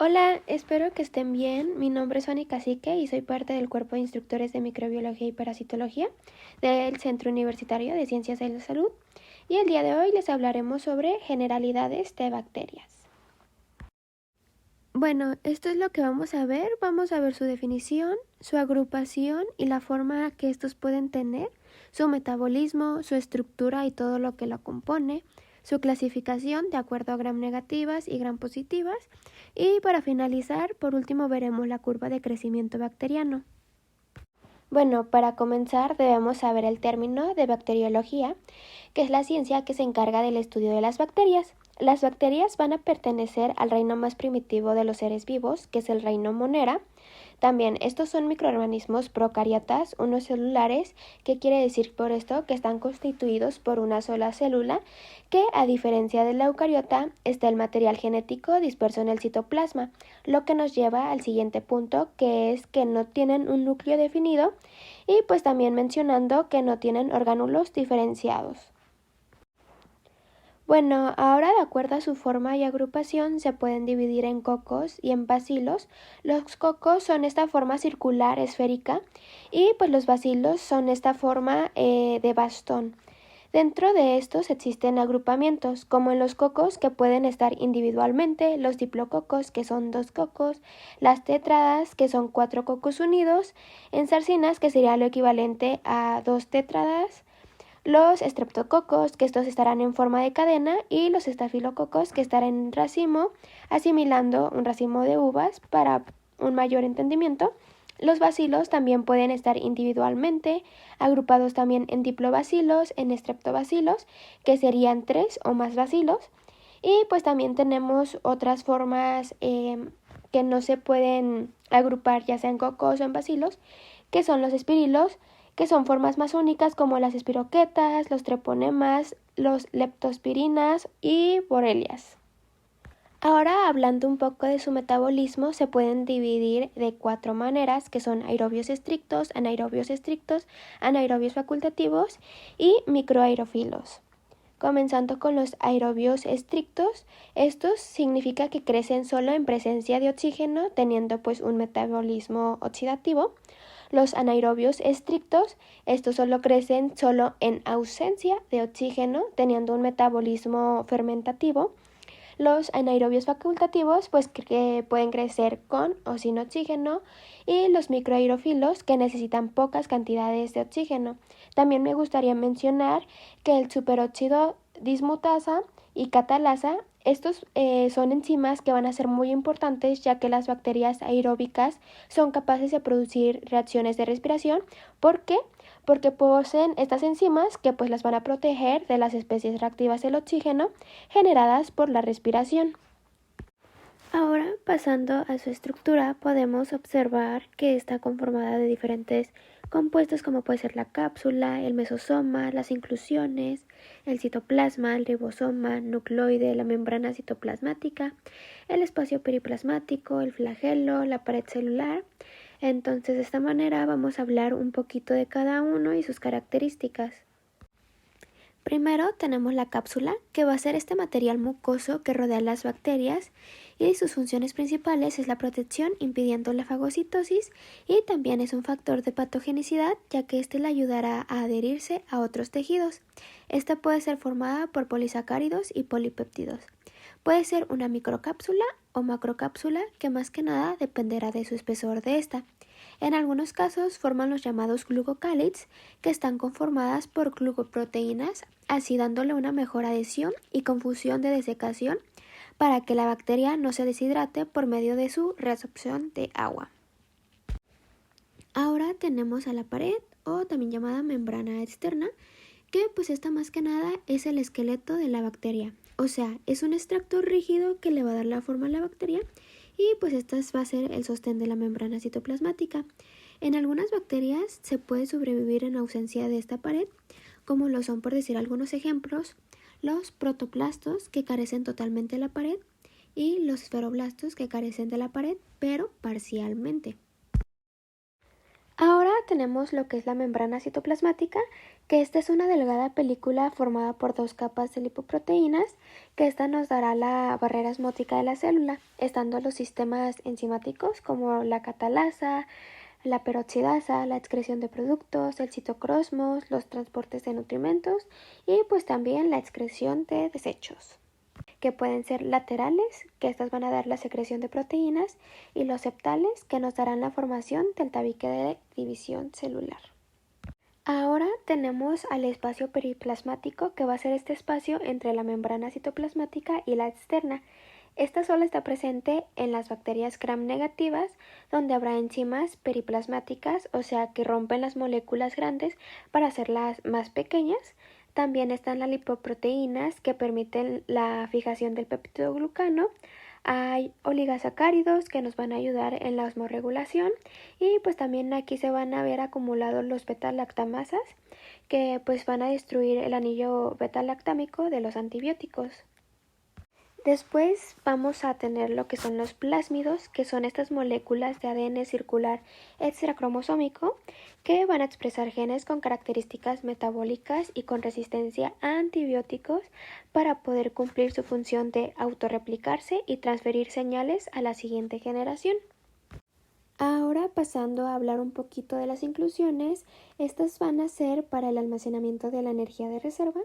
Hola, espero que estén bien. Mi nombre es Fanny Cacique y soy parte del cuerpo de instructores de microbiología y parasitología del Centro Universitario de Ciencias de la Salud. Y el día de hoy les hablaremos sobre generalidades de bacterias. Bueno, esto es lo que vamos a ver. Vamos a ver su definición, su agrupación y la forma que estos pueden tener, su metabolismo, su estructura y todo lo que lo compone, su clasificación de acuerdo a gram negativas y gram positivas. Y para finalizar, por último veremos la curva de crecimiento bacteriano. Bueno, para comenzar debemos saber el término de bacteriología, que es la ciencia que se encarga del estudio de las bacterias. Las bacterias van a pertenecer al reino más primitivo de los seres vivos, que es el reino Monera. También estos son microorganismos procariotas unicelulares, que quiere decir por esto que están constituidos por una sola célula, que a diferencia de la eucariota está el material genético disperso en el citoplasma, lo que nos lleva al siguiente punto, que es que no tienen un núcleo definido y pues también mencionando que no tienen orgánulos diferenciados. Bueno, ahora de acuerdo a su forma y agrupación se pueden dividir en cocos y en bacilos. Los cocos son esta forma circular esférica y pues los bacilos son esta forma de bastón. Dentro de estos existen agrupamientos, como en los cocos que pueden estar individualmente, los diplococos que son 2 cocos, las tétradas que son 4 cocos unidos, en sarcinas que sería lo equivalente a 2 tétradas, los estreptococos, que estos estarán en forma de cadena, y los estafilococos, que estarán en racimo, asimilando un racimo de uvas para un mayor entendimiento. Los bacilos también pueden estar individualmente, agrupados también en diplobacilos, en estreptobacilos, que serían 3 o más bacilos. Y pues también tenemos otras formas que no se pueden agrupar ya sea en cocos o en bacilos, que son los espirilos, que son formas más únicas como las espiroquetas, los treponemas, los leptospirinas y borrelias. Ahora, hablando un poco de su metabolismo, se pueden dividir de 4 maneras, que son anaerobios estrictos, anaerobios facultativos y microaerófilos. Comenzando con los aerobios estrictos, estos significa que crecen solo en presencia de oxígeno, teniendo pues un metabolismo oxidativo. Los anaerobios estrictos, estos crecen solo en ausencia de oxígeno, teniendo un metabolismo fermentativo. Los anaerobios facultativos, pues que pueden crecer con o sin oxígeno, y los microaerófilos, que necesitan pocas cantidades de oxígeno. También me gustaría mencionar que el superóxido dismutasa y catalasa, estos son enzimas que van a ser muy importantes, ya que las bacterias aeróbicas son capaces de producir reacciones de respiración. ¿Por qué? Porque poseen estas enzimas que pues las van a proteger de las especies reactivas del oxígeno generadas por la respiración. Ahora, pasando a su estructura, podemos observar que está conformada de diferentes compuestos como puede ser la cápsula, el mesosoma, las inclusiones, el citoplasma, el ribosoma, nucleoide, la membrana citoplasmática, el espacio periplasmático, el flagelo, la pared celular. Entonces, de esta manera vamos a hablar un poquito de cada uno y sus características. Primero tenemos la cápsula, que va a ser este material mucoso que rodea las bacterias, y sus funciones principales es la protección impidiendo la fagocitosis, y también es un factor de patogenicidad, ya que este le ayudará a adherirse a otros tejidos. Esta puede ser formada por polisacáridos y polipéptidos. Puede ser una microcápsula o macrocápsula, que más que nada dependerá de su espesor de esta. En algunos casos forman los llamados glucocálids, que están conformadas por glucoproteínas, así dándole una mejor adhesión y confusión de desecación para que la bacteria no se deshidrate por medio de su reabsorción de agua. Ahora tenemos a la pared, o también llamada membrana externa, que pues esta más que nada es el esqueleto de la bacteria. O sea, es un extracto rígido que le va a dar la forma a la bacteria, y pues esta va a ser el sostén de la membrana citoplasmática. En algunas bacterias se puede sobrevivir en ausencia de esta pared, como lo son, por decir algunos ejemplos, los protoplastos, que carecen totalmente de la pared, y los esferoblastos, que carecen de la pared, pero parcialmente. Ahora tenemos lo que es la membrana citoplasmática, que esta es una delgada película formada por dos capas de lipoproteínas, que esta nos dará la barrera osmótica de la célula, estando los sistemas enzimáticos como la catalasa, la peroxidasa, la excreción de productos, el citocrosmos, los transportes de nutrimentos y pues también la excreción de desechos, que pueden ser laterales, que estas van a dar la secreción de proteínas, y los septales, que nos darán la formación del tabique de división celular. Ahora tenemos al espacio periplasmático, que va a ser este espacio entre la membrana citoplasmática y la externa. Esta solo está presente en las bacterias gram negativas, donde habrá enzimas periplasmáticas, o sea que rompen las moléculas grandes para hacerlas más pequeñas. También están las lipoproteínas, que permiten la fijación del peptidoglucano. Hay oligosacáridos, que nos van a ayudar en la osmorregulación, y pues también aquí se van a ver acumulados los beta-lactamasas, que pues van a destruir el anillo beta-lactámico de los antibióticos. Después vamos a tener lo que son los plásmidos, que son estas moléculas de ADN circular extracromosómico que van a expresar genes con características metabólicas y con resistencia a antibióticos para poder cumplir su función de autorreplicarse y transferir señales a la siguiente generación. Ahora pasando a hablar un poquito de las inclusiones, estas van a ser para el almacenamiento de la energía de reserva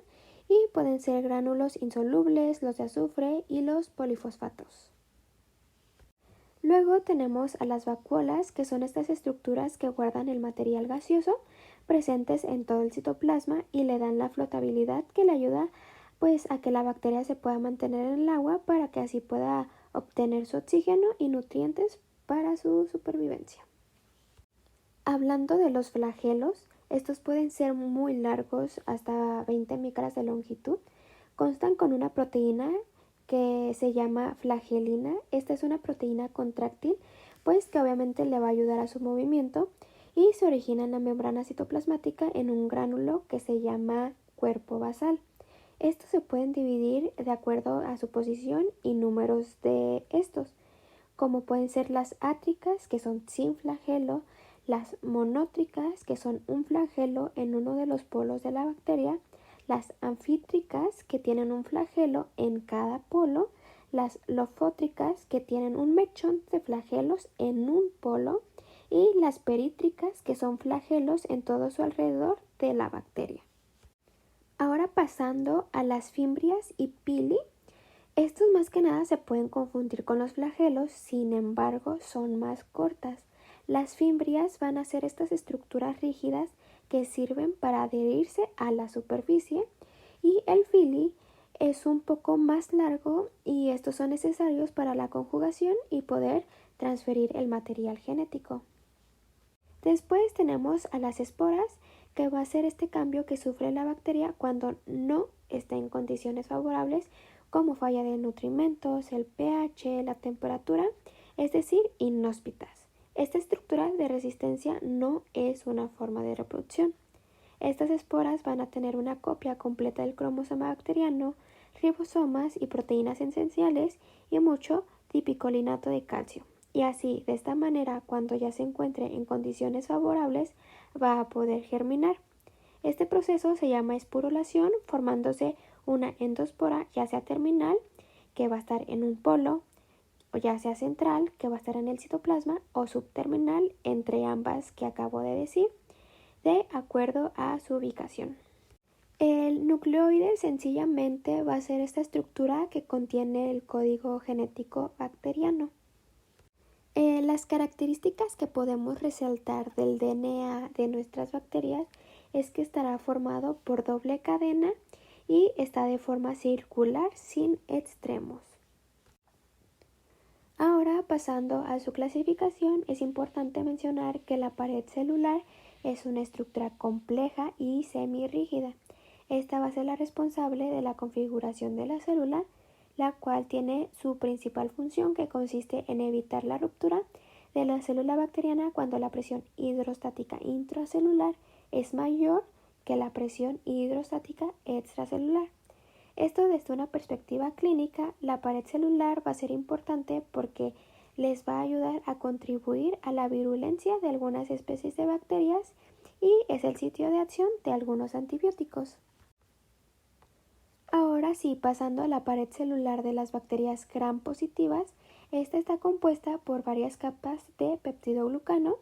y pueden ser gránulos insolubles, los de azufre y los polifosfatos. Luego tenemos a las vacuolas, que son estas estructuras que guardan el material gaseoso presentes en todo el citoplasma y le dan la flotabilidad que le ayuda pues a que la bacteria se pueda mantener en el agua para que así pueda obtener su oxígeno y nutrientes para su supervivencia. Hablando de los flagelos, estos pueden ser muy largos, hasta 20 micras de longitud. Constan con una proteína que se llama flagelina. Esta es una proteína contráctil, pues que obviamente le va a ayudar a su movimiento, y se origina en la membrana citoplasmática en un gránulo que se llama cuerpo basal. Estos se pueden dividir de acuerdo a su posición y números de estos, como pueden ser las átricas, que son sin flagelo, las monótricas, que son un flagelo en uno de los polos de la bacteria, las anfítricas, que tienen un flagelo en cada polo, las lofótricas, que tienen un mechón de flagelos en un polo, y las perítricas, que son flagelos en todo su alrededor de la bacteria. Ahora pasando a las fimbrias y pili. Estos más que nada se pueden confundir con los flagelos, sin embargo son más cortas. Las fimbrias van a ser estas estructuras rígidas que sirven para adherirse a la superficie, y el fili es un poco más largo y estos son necesarios para la conjugación y poder transferir el material genético. Después tenemos a las esporas, que va a ser este cambio que sufre la bacteria cuando no está en condiciones favorables, como falla de nutrimentos, el pH, la temperatura, es decir, inhóspitas. Esta estructura de resistencia no es una forma de reproducción. Estas esporas van a tener una copia completa del cromosoma bacteriano, ribosomas y proteínas esenciales y mucho dipicolinato de calcio. Y así, de esta manera, cuando ya se encuentre en condiciones favorables, va a poder germinar. Este proceso se llama esporulación, formándose una endospora, ya sea terminal, que va a estar en un polo, o ya sea central, que va a estar en el citoplasma, o subterminal, entre ambas que acabo de decir, de acuerdo a su ubicación. El nucleoide sencillamente va a ser esta estructura que contiene el código genético bacteriano. Las características que podemos resaltar del DNA de nuestras bacterias es que estará formado por doble cadena y está de forma circular sin extremos. Ahora, pasando a su clasificación, es importante mencionar que la pared celular es una estructura compleja y semirrígida. Esta va a ser la responsable de la configuración de la célula, la cual tiene su principal función, que consiste en evitar la ruptura de la célula bacteriana cuando la presión hidrostática intracelular es mayor que la presión hidrostática extracelular. Esto desde una perspectiva clínica, la pared celular va a ser importante porque les va a ayudar a contribuir a la virulencia de algunas especies de bacterias y es el sitio de acción de algunos antibióticos. Ahora sí, pasando a la pared celular de las bacterias gram positivas, esta está compuesta por varias capas de peptidoglucano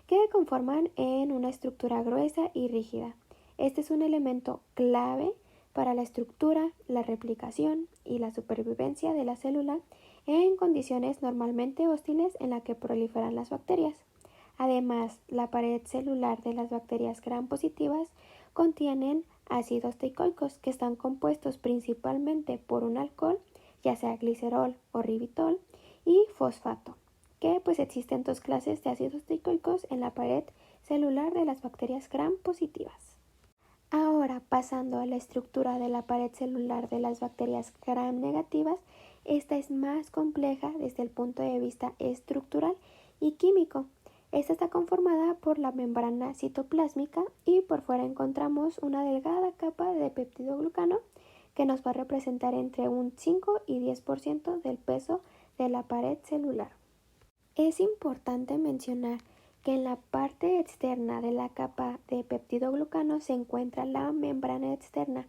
que conforman en una estructura gruesa y rígida. Este es un elemento clave para la estructura, la replicación y la supervivencia de la célula en condiciones normalmente hostiles en las que proliferan las bacterias. Además, la pared celular de las bacterias gram positivas contienen ácidos teicoicos que están compuestos principalmente por un alcohol, ya sea glicerol o ribitol, y fosfato, que pues existen dos clases de ácidos teicoicos en la pared celular de las bacterias gram positivas. Ahora, pasando a la estructura de la pared celular de las bacterias gram negativas, esta es más compleja desde el punto de vista estructural y químico. Esta está conformada por la membrana citoplásmica y por fuera encontramos una delgada capa de peptidoglucano que nos va a representar entre un 5 y 10% del peso de la pared celular. Es importante mencionar que en la parte externa de la capa de peptidoglucano se encuentra la membrana externa,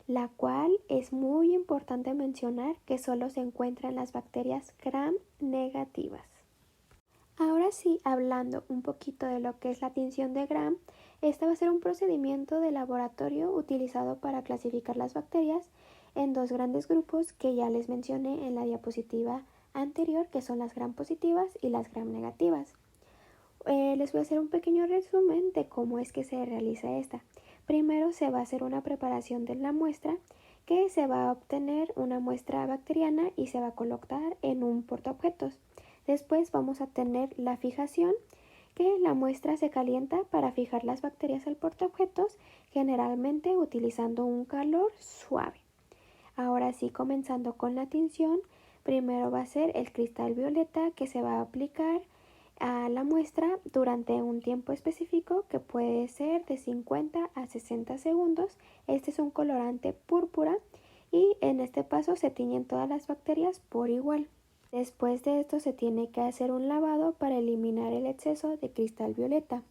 la cual es muy importante mencionar que solo se encuentra en las bacterias gram negativas. Ahora sí, hablando un poquito de lo que es la tinción de Gram, este va a ser un procedimiento de laboratorio utilizado para clasificar las bacterias en dos grandes grupos que ya les mencioné en la diapositiva anterior, que son las gram positivas y las gram negativas. Les voy a hacer un pequeño resumen de cómo es que se realiza esta. Primero se va a hacer una preparación de la muestra, que se va a obtener una muestra bacteriana y se va a colocar en un portaobjetos. Después vamos a tener la fijación, que la muestra se calienta para fijar las bacterias al portaobjetos, generalmente utilizando un calor suave. Ahora sí, comenzando con la tinción, primero va a ser el cristal violeta que se va a aplicar a la muestra durante un tiempo específico que puede ser de 50 a 60 segundos. Este es un colorante púrpura y en este paso se tiñen todas las bacterias por igual. Después de esto se tiene que hacer un lavado para eliminar el exceso de cristal violeta.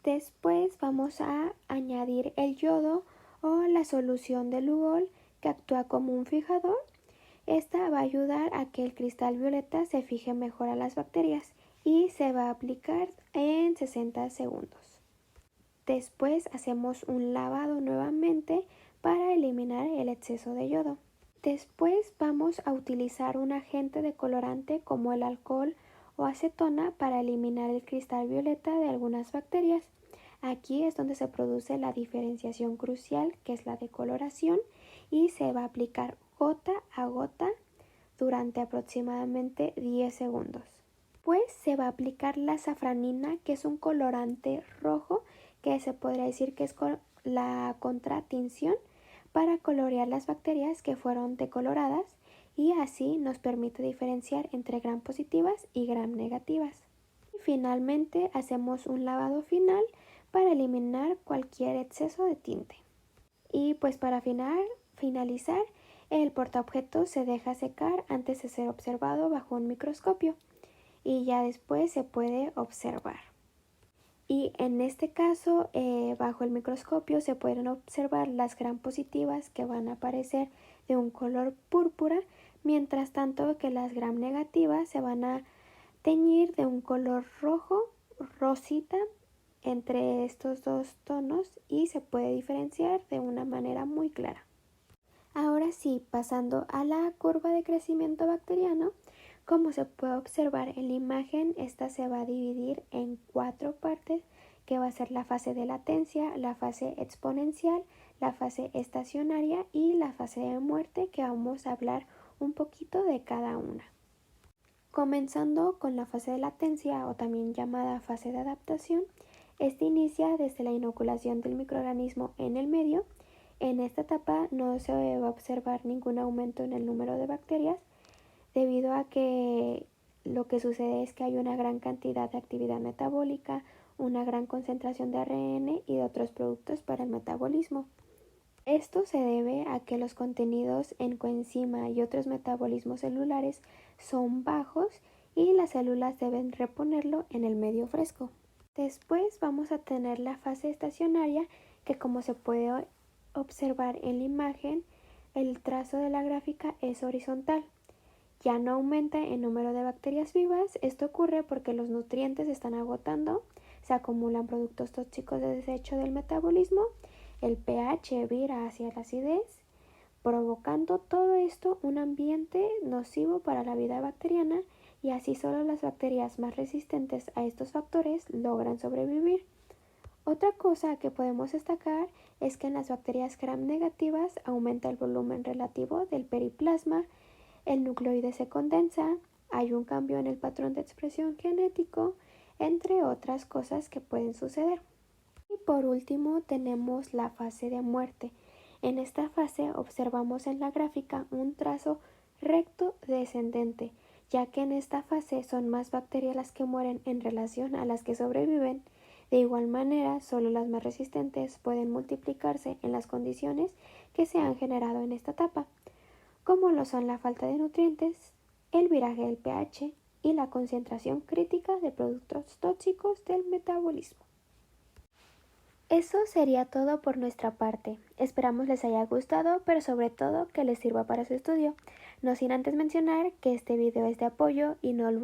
Después vamos a añadir el yodo o la solución de Lugol que actúa como un fijador. Esta va a ayudar a que el cristal violeta se fije mejor a las bacterias y se va a aplicar en 60 segundos. Después hacemos un lavado nuevamente para eliminar el exceso de yodo. Después vamos a utilizar un agente decolorante como el alcohol o acetona para eliminar el cristal violeta de algunas bacterias. Aquí es donde se produce la diferenciación crucial, que es la decoloración, y se va a aplicar gota a gota durante aproximadamente 10 segundos. Pues se va a aplicar la safranina, que es un colorante rojo, que se podría decir que es la contratinción para colorear las bacterias que fueron decoloradas y así nos permite diferenciar entre gram positivas y gram negativas. Y finalmente hacemos un lavado final para eliminar cualquier exceso de tinte. Y pues para finalizar, el portaobjetos se deja secar antes de ser observado bajo un microscopio y ya después se puede observar. Y en este caso, bajo el microscopio se pueden observar las gram positivas que van a aparecer de un color púrpura, mientras tanto que las gram negativas se van a teñir de un color rojo, rosita, entre estos dos tonos y se puede diferenciar de una manera muy clara. Ahora sí, pasando a la curva de crecimiento bacteriano, como se puede observar en la imagen, esta se va a dividir en 4 partes, que va a ser la fase de latencia, la fase exponencial, la fase estacionaria y la fase de muerte, que vamos a hablar un poquito de cada una. Comenzando con la fase de latencia o también llamada fase de adaptación, esta inicia desde la inoculación del microorganismo en el medio. En esta etapa no se va a observar ningún aumento en el número de bacterias, debido a que lo que sucede es que hay una gran cantidad de actividad metabólica, una gran concentración de ARN y de otros productos para el metabolismo. Esto se debe a que los contenidos en coenzima y otros metabolismos celulares son bajos y las células deben reponerlo en el medio fresco. Después vamos a tener la fase estacionaria, que como se puede observar en la imagen, el trazo de la gráfica es horizontal. Ya no aumenta el número de bacterias vivas. Esto ocurre porque los nutrientes se están agotando, se acumulan productos tóxicos de desecho del metabolismo, el pH vira hacia la acidez, provocando todo esto un ambiente nocivo para la vida bacteriana, y así solo las bacterias más resistentes a estos factores logran sobrevivir. Otra cosa que podemos destacar es que en las bacterias gram negativas aumenta el volumen relativo del periplasma, el nucleoide se condensa, hay un cambio en el patrón de expresión genético, entre otras cosas que pueden suceder. Y por último tenemos la fase de muerte. En esta fase observamos en la gráfica un trazo recto descendente, ya que en esta fase son más bacterias las que mueren en relación a las que sobreviven. De igual manera, solo las más resistentes pueden multiplicarse en las condiciones que se han generado en esta etapa, como lo son la falta de nutrientes, el viraje del pH y la concentración crítica de productos tóxicos del metabolismo. Eso sería todo por nuestra parte. Esperamos les haya gustado, pero sobre todo que les sirva para su estudio. No sin antes mencionar que este video es de apoyo y no olviden